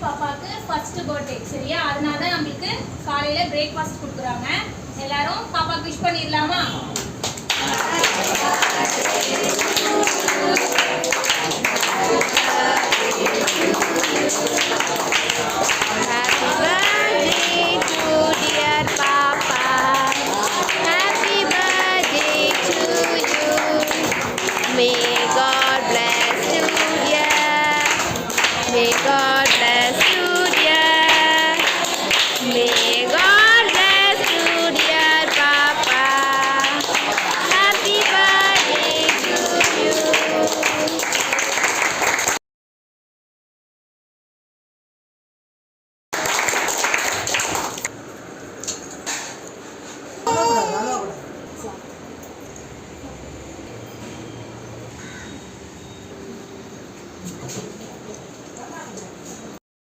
பாப்பாக்கு first birthday சரியா, அதனால தான் நம்மளுக்கு காலையில பிரேக்ஃபாஸ்ட் கொடுக்குறாங்க. எல்லாரும் பாப்பாக்கு விஷ் பண்ணிடலாமா? May God bless you, dear. May